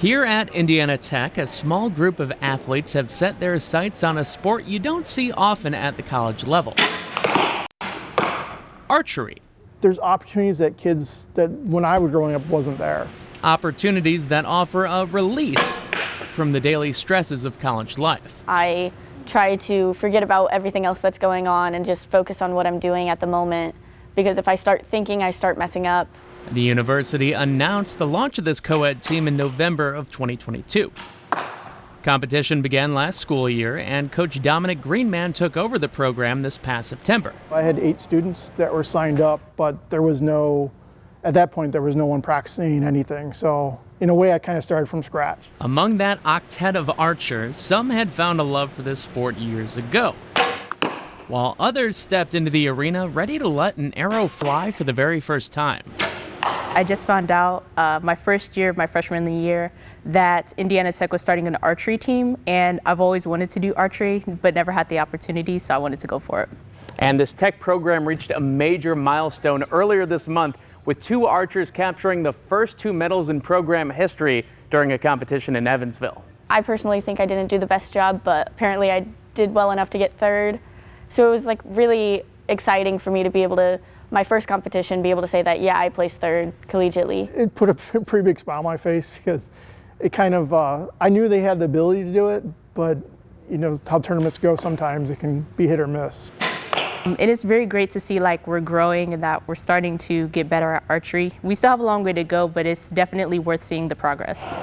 Here at Indiana Tech, a small group of athletes have set their sights on a sport you don't see often at the college level: archery. There's opportunities that kids that when I was growing up wasn't there. Opportunities that offer a release from the daily stresses of college life. I try to forget about everything else that's going on and just focus on what I'm doing at the moment, because if I start thinking, I start messing up. The university announced the launch of this co-ed team in November of 2022. Competition began last school year, and Coach Dominic Greenman took over the program this past September. I had 8 students that were signed up, but at that point, there was no one practicing anything. So in a way, I kind of started from scratch. Among that octet of archers, some had found a love for this sport years ago, while others stepped into the arena ready to let an arrow fly for the very first time. I just found out my first year, my freshman year, that Indiana Tech was starting an archery team, and I've always wanted to do archery, but never had the opportunity, so I wanted to go for it. And this Tech program reached a major milestone earlier this month, with 2 archers capturing the first 2 medals in program history during a competition in Evansville. I personally think I didn't do the best job, but apparently I did well enough to get 3rd. So it was really exciting for me to be able to, my first competition, be able to say that, yeah, I placed 3rd collegiately. It put a pretty big smile on my face because it kind of, I knew they had the ability to do it, but you know how tournaments go, sometimes it can be hit or miss. It is very great to see we're growing and that we're starting to get better at archery. We still have a long way to go, but it's definitely worth seeing the progress.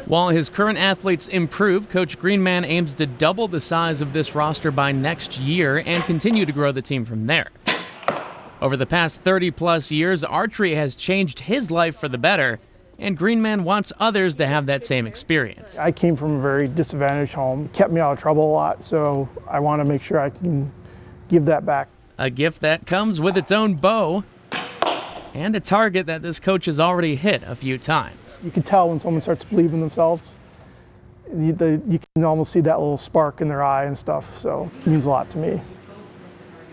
While his current athletes improve, Coach Greenman aims to double the size of this roster by next year and continue to grow the team from there. Over the past 30-plus years, archery has changed his life for the better, and Greenman wants others to have that same experience. I came from a very disadvantaged home. It kept me out of trouble a lot, so I want to make sure I can give that back. A gift that comes with its own bow and a target that this coach has already hit a few times. You can tell when someone starts believing in themselves. You can almost see that little spark in their eye and stuff, so it means a lot to me.